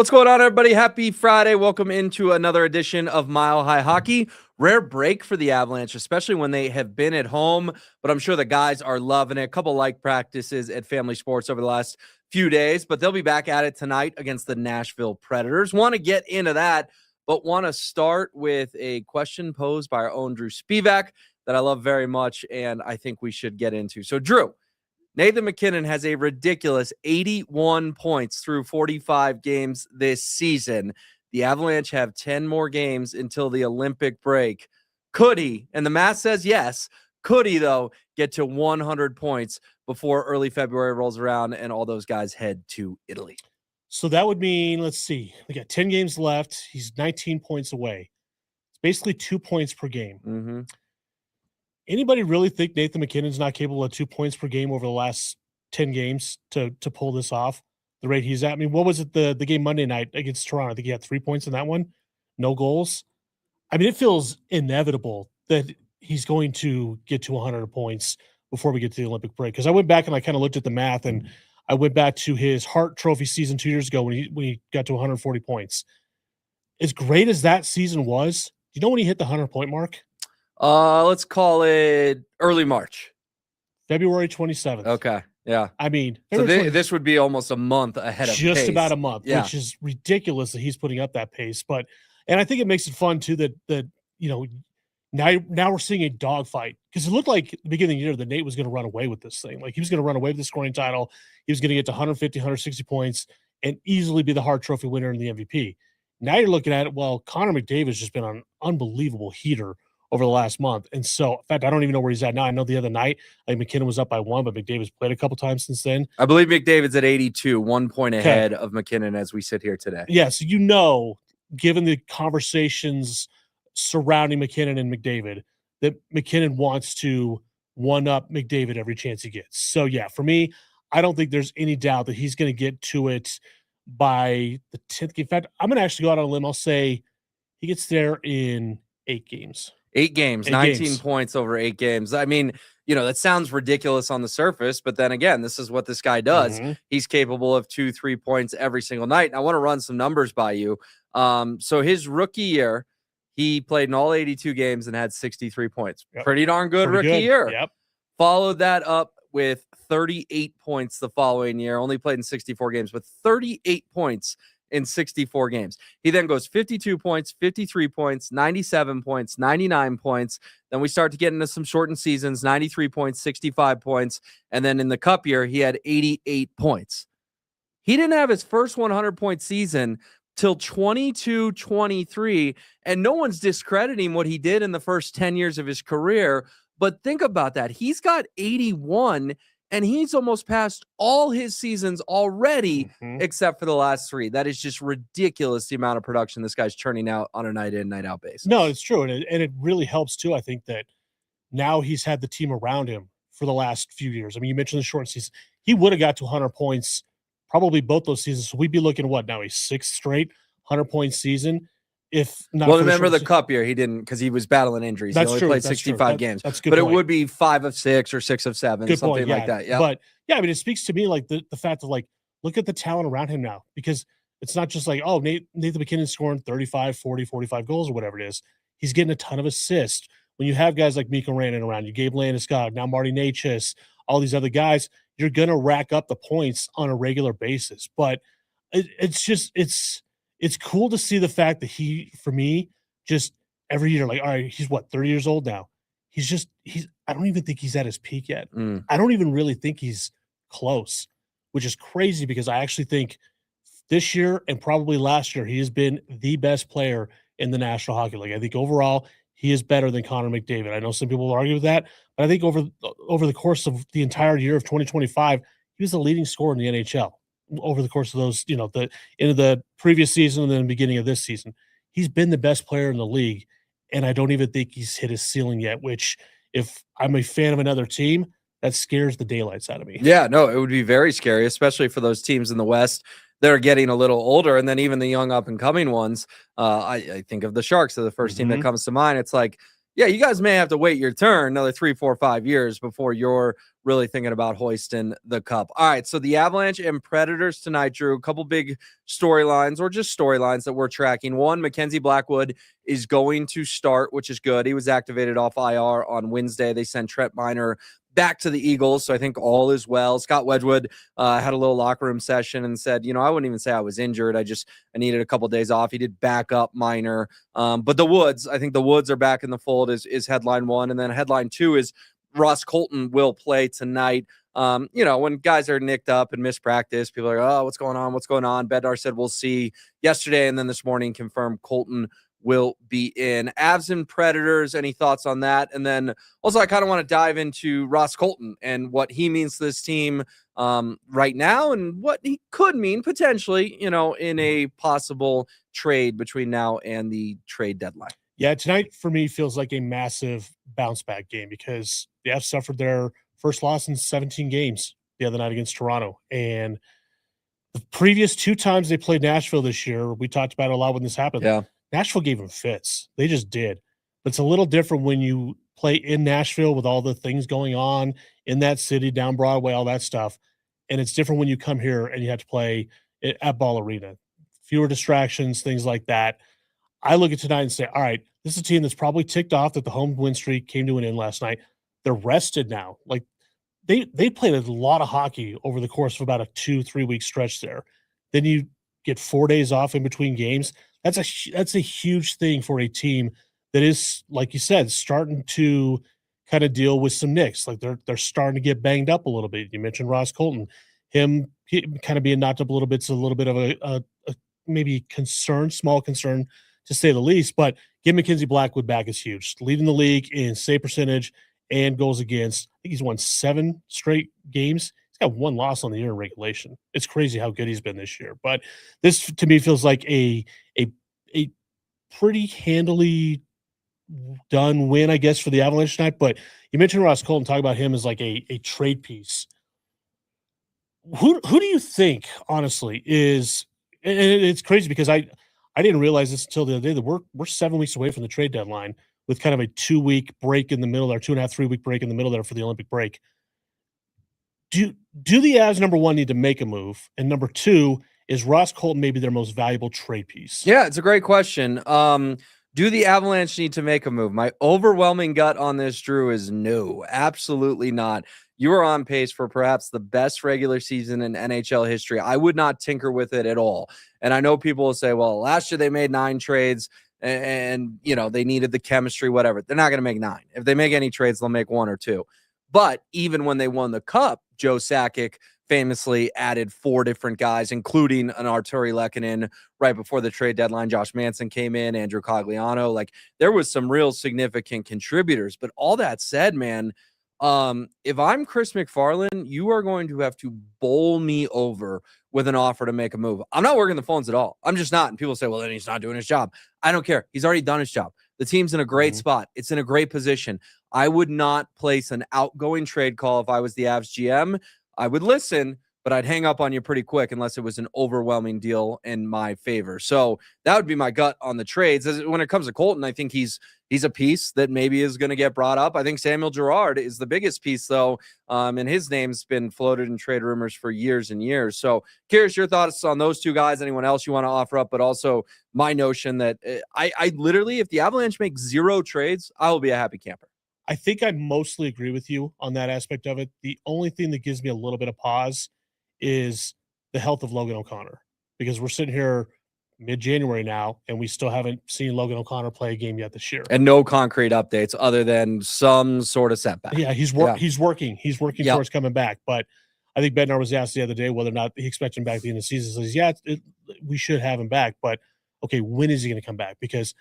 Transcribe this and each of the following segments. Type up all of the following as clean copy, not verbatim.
What's going on, everybody? Happy Friday. Welcome into another edition of Mile High Hockey. Rare break for the Avalanche, especially when they have been at home, but I'm sure the guys are loving it. A couple light practices at Family Sports over the last few days, but they'll be back at it tonight against the Nashville Predators. Want to get into that, but want to start with a question posed by our own Drew Spivak that I love very much, and I think we should get into. So, Drew, Nathan MacKinnon has a ridiculous 81 points through 45 games this season. The Avalanche have 10 more games until the Olympic break. Could he, and the math says yes, could he, though, get to 100 points before early February rolls around and all those guys head to Italy? So that would mean, let's see, we got 10 games left. He's 19 points away. It's basically 2 points per game. Mm-hmm. Anybody really think Nathan MacKinnon's not capable of 2 points per game over the last 10 games to pull this off the rate he's at? I mean, what was it, the game Monday night against Toronto? I think he had 3 points in that one, no goals. I mean, it feels inevitable that he's going to get to 100 points before we get to the Olympic break. Because I went back and I kind of looked at the math, and I went back to his Hart Trophy season 2 years ago when he got to 140 points. As great as that season was, do you know when he hit the 100-point mark? Let's call it early March. February 27th. Okay. Yeah. I mean, so this would be almost a month ahead of just pace. About a month, yeah. Which is ridiculous that he's putting up that pace. But, and I think it makes it fun too that you know, now we're seeing a dogfight, because it looked like at the beginning of the year that Nate was going to run away with this thing. Like, he was going to run away with the scoring title. He was going to get to 150, 160 points and easily be the Hart Trophy winner and the MVP. Now you're looking at it, well, Connor McDavid's just been an unbelievable heater over the last month. And so, in fact, I don't even know where he's at now. I know the other night, like, MacKinnon was up by 1, but McDavid's played a couple times since then. I believe McDavid's at 82, 1 point ahead of MacKinnon as we sit here today. Yeah, so you know, given the conversations surrounding MacKinnon and McDavid, that MacKinnon wants to one-up McDavid every chance he gets. So, yeah, for me, I don't think there's any doubt that he's going to get to it by the 10th game. In fact, I'm going to actually go out on a limb. I'll say he gets there in 8 games. 8 games, 19 points over 8 games. I mean, you know, that sounds ridiculous on the surface, but then again, this is what this guy does. Mm-hmm. He's capable of 2-3 points every single night. And I want to run some numbers by you. So his rookie year, he played in all 82 games and had 63 points. Yep. Pretty darn good rookie year. Yep. Followed that up with 38 points the following year. Only played in 64 games, but 38 points in 64 games. He then goes 52 points, 53 points, 97 points, 99 points. Then we start to get into some shortened seasons, 93 points, 65 points. And then in the cup year, he had 88 points. He didn't have his first 100-point season till 22-23, and no one's discrediting what he did in the first 10 years of his career. But think about that. He's got 81, and he's almost passed all his seasons already, except for the last 3. That is just ridiculous, the amount of production this guy's churning out on a night in, night out basis. No, it's true. And it really helps, too. I think that now he's had the team around him for the last few years. I mean, you mentioned the short season. He would have got to 100 points probably both those seasons. So we'd be looking at what now, a 6th straight 100-point season. If not, well, remember the cup year, he didn't, because he was battling injuries. He only played 65 games. That's good. But it would be 5 of 6 or 6 of 7, good something point, like that. Yeah. But yeah, I mean, it speaks to me like the fact of, like, look at the talent around him now, because it's not just like, oh, Nathan MacKinnon scoring 35, 40, 45 goals or whatever it is. He's getting a ton of assists. When you have guys like Mikko Rantanen around you, Gabe Landeskog, now Marty Necas, all these other guys, you're going to rack up the points on a regular basis. But it's cool to see the fact that he, for me, just every year, like, all right, he's what, 30 years old now. I don't even think he's at his peak yet. I don't even really think he's close, which is crazy, because I actually think this year and probably last year, he has been the best player in the National Hockey League. I think overall he is better than Connor McDavid. I know some people will argue with that, but I think over the course of the entire year of 2025, he was the leading scorer in the NHL over the course of those, you know, the into the previous season and then the beginning of this season. He's been the best player in the league, and I don't even think he's hit his ceiling yet, which, if I'm a fan of another team, that scares the daylights out of me. Yeah, no, it would be very scary, especially for those teams in the West that are getting a little older, and then even the young up-and-coming ones. I think of the Sharks, they're the first team that comes to mind. It's like, Yeah, you guys may have to wait your turn another 3, 4, 5 years before you're really thinking about hoisting the cup. All right, so the Avalanche and Predators tonight, Drew. A couple big storylines, or just storylines that we're tracking. One, Mackenzie Blackwood is going to start, which is good. He was activated off IR on Wednesday. They sent Trent Miner back to the Eagles, so I think all is well. Scott Wedgwood had a little locker room session and said, I wouldn't even say I was injured. I needed a couple of days off. He did back up Miner. But the Woods, I think the Woods are back in the fold is headline one. And then headline two is Ross Colton will play tonight. When guys are nicked up and miss practice, people are like, oh, what's going on? What's going on? Bednar said we'll see yesterday, and then this morning confirmed Colton will be in. Avs and Predators, any thoughts on that? And then also I kind of want to dive into Ross Colton and what he means to this team right now and what he could mean potentially, in a possible trade between now and the trade deadline. Yeah, tonight for me feels like a massive bounce back game because the Avs suffered their first loss in 17 games the other night against Toronto. And the previous 2 times they played Nashville this year, we talked about it a lot when this happened. Yeah. Nashville gave them fits. They just did. But it's a little different when you play in Nashville with all the things going on in that city, down Broadway, all that stuff. And it's different when you come here and you have to play at Ball Arena. Fewer distractions, things like that. I look at tonight and say, all right, this is a team that's probably ticked off that the home win streak came to an end last night. They're rested now. Like they played a lot of hockey over the course of about a 2-3 week stretch there. Then you get 4 days off in between games. That's a huge thing for a team that is, like you said, starting to kind of deal with some nicks. Like they're starting to get banged up a little bit. You mentioned Ross Colton, he kind of being knocked up a little bit. It's a little bit of a maybe small concern to say the least. But getting Mackenzie Blackwood back is huge. Leading the league in save percentage and goals against. I think he's won 7 straight games. He's got 1 loss on the year in regulation. It's crazy how good he's been this year. But this to me feels like a pretty handily done win, I guess, for the Avalanche tonight. But you mentioned Ross Colton, talk about him as like a trade piece. Who do you think, honestly, is – and it's crazy because I didn't realize this until the other day that we're 7 weeks away from the trade deadline with kind of a 2-week break in the middle there, 2.5, 3 week break in the middle there for the Olympic break. Do the Avs, number one, need to make a move? And number two, is Ross Colton maybe their most valuable trade piece? Yeah, it's a great question. Do the Avalanche need to make a move? My overwhelming gut on this, Drew, is no, absolutely not. You are on pace for perhaps the best regular season in NHL history. I would not tinker with it at all. And I know people will say, well, last year they made 9 trades and they needed the chemistry, whatever. They're not going to make 9. If they make any trades, they'll make 1 or 2. But even when they won the cup, Joe Sakic famously added 4 different guys, including an Arturi Lehkonen right before the trade deadline. Josh Manson came in, Andrew Cogliano. Like, there was some real significant contributors. But all that said, man, if I'm Chris McFarland, you are going to have to bowl me over with an offer to make a move. I'm not working the phones at all. I'm just not. And people say, well, then he's not doing his job. I don't care. He's already done his job. The team's in a great spot. It's in a great position. I would not place an outgoing trade call if I was the Avs GM. I would listen, but I'd hang up on you pretty quick unless it was an overwhelming deal in my favor. So that would be my gut on the trades. When it comes to Colton, I think he's a piece that maybe is going to get brought up. I think Samuel Girard is the biggest piece, though, and his name's been floated in trade rumors for years and years. So curious your thoughts on those 2 guys, anyone else you want to offer up, but also my notion that I literally, if the Avalanche make 0 trades, I will be a happy camper. I think I mostly agree with you on that aspect of it. The only thing that gives me a little bit of pause is the health of Logan O'Connor, because we're sitting here mid-January now, and we still haven't seen Logan O'Connor play a game yet this year. And no concrete updates other than some sort of setback. Yeah, he's working. He's working Yep. towards coming back. But I think Bednar was asked the other day whether or not he expects him back at the end of the season. He says, yeah, we should have him back. But, okay, when is he going to come back? Because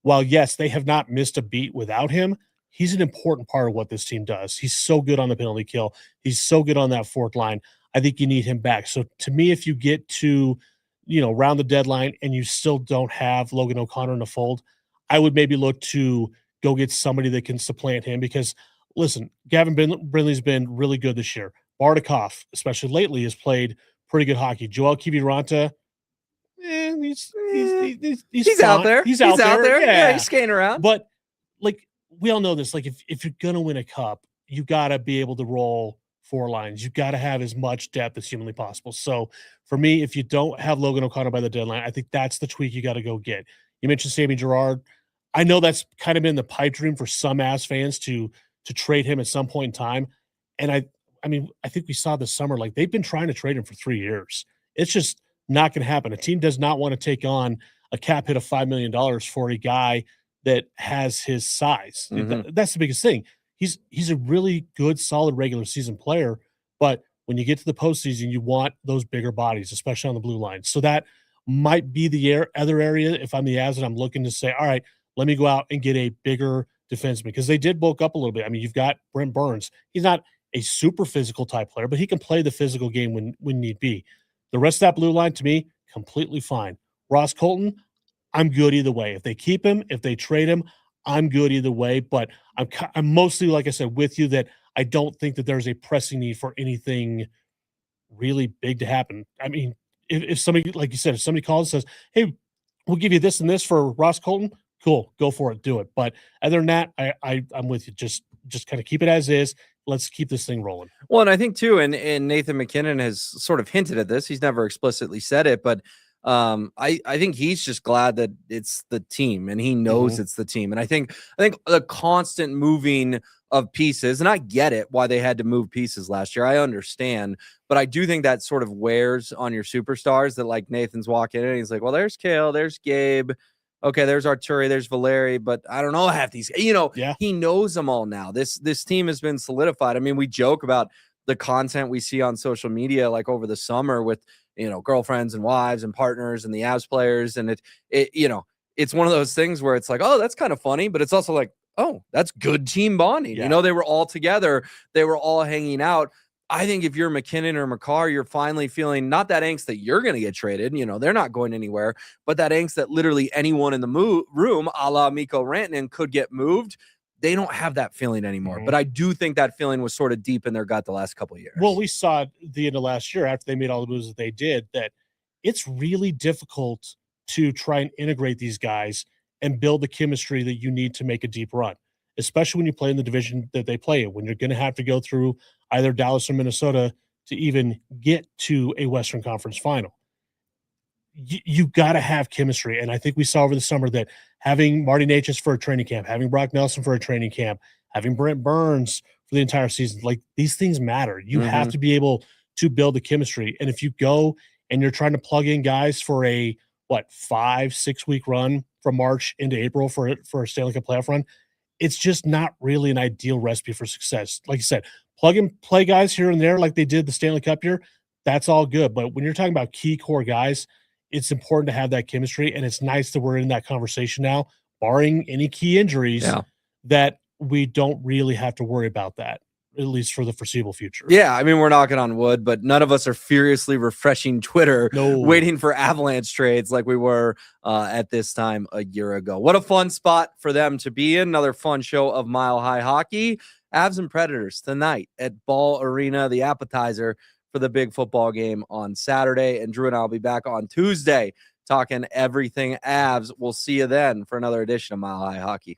while, yes, they have not missed a beat without him, he's an important part of what this team does. He's so good on the penalty kill. He's so good on that fourth line. I think you need him back. So to me, if you get to, around the deadline and you still don't have Logan O'Connor in the fold, I would maybe look to go get somebody that can supplant him because, listen, Gavin Brindley's been really good this year. Bardakov, especially lately, has played pretty good hockey. Joel Kiviranta, he's out there. He's out there. Yeah, he's skating around. But, like, we all know this. Like if you're gonna win a cup, you gotta be able to roll 4 lines. You gotta have as much depth as humanly possible. So for me, if you don't have Logan O'Connor by the deadline, I think that's the tweak you got to go get. You mentioned Sammy Gerard. I know that's kind of been the pipe dream for some Avs fans to trade him at some point in time. And I mean, I think we saw this summer, like they've been trying to trade him for 3 years. It's just not going to happen. A team does not want to take on a cap hit of $5 million for a guy that has his size. That's the biggest thing. He's a really good, solid regular season player, but when you get to the postseason, you want those bigger bodies, especially on the blue line. So that might be the other area if I'm the Avs and I'm looking to say, all right, let me go out and get a bigger defenseman because they did bulk up a little bit. I mean, you've got Brent Burns. He's not a super physical type player, but he can play the physical game when need be. The rest of that blue line, to me, completely fine. Ross Colton, I'm good either way. If they keep him, if they trade him, I'm good either way. But I'm mostly, like I said, with you that I don't think that there's a pressing need for anything really big to happen. I mean, if somebody, like you said, if somebody calls and says, hey, we'll give you this and this for Ross Colton, cool, go for it, do it. But other than that, I'm with you. Just kind of keep it as is. Let's keep this thing rolling. Well, and I think too, and Nathan MacKinnon has sort of hinted at this. He's never explicitly said it, but I think he's just glad that it's the team and he knows it's the team. And I think the constant moving of pieces, and I get it why they had to move pieces last year. I understand, but I do think that sort of wears on your superstars that like Nathan's walking in and he's like, well, there's Kale, there's Gabe. Okay, there's Arturi, there's Valeri, but I don't know half these. He knows them all now. This team has been solidified. I mean, we joke about the content we see on social media like over the summer with girlfriends and wives and partners and the Avs players, and it's one of those things where it's like, oh, that's kind of funny, but it's also like, oh, that's good team bonding. Yeah. They were all together, they were all hanging out. I think if you're MacKinnon or Makar, you're finally feeling not that angst that you're going to get traded. They're not going anywhere, but that angst that literally anyone in the room, a la Mikko Rantanen, could get moved. They don't have that feeling anymore. But I do think that feeling was sort of deep in their gut the last couple of years. Well, we saw at the end of last year after they made all the moves that they did that it's really difficult to try and integrate these guys and build the chemistry that you need to make a deep run, especially when you play in the division that they play in, when you're going to have to go through either Dallas or Minnesota to even get to a Western Conference final. You got to have chemistry. And I think we saw over the summer that having Marty Necas for a training camp, having Brock Nelson for a training camp, having Brent Burns for the entire season, like these things matter. You have to be able to build the chemistry. And if you go and you're trying to plug in guys for a 5-6 week run from March into April for a Stanley Cup playoff run, it's just not really an ideal recipe for success. Like you said, plug and play guys here and there like they did the Stanley Cup year. That's all good. But when you're talking about key core guys, it's important to have that chemistry. And it's nice that we're in that conversation now, barring any key injuries, that we don't really have to worry about that, at least for the foreseeable future. Yeah, I mean, we're knocking on wood, but none of us are furiously refreshing Twitter waiting for Avalanche trades like we were at this time a year ago. What a fun spot for them to be in. Another fun show of Mile High Hockey. Avs and Predators tonight at Ball Arena, the appetizer for the big football game on Saturday. And Drew and I will be back on Tuesday talking everything Avs. We'll see you then for another edition of Mile High Hockey.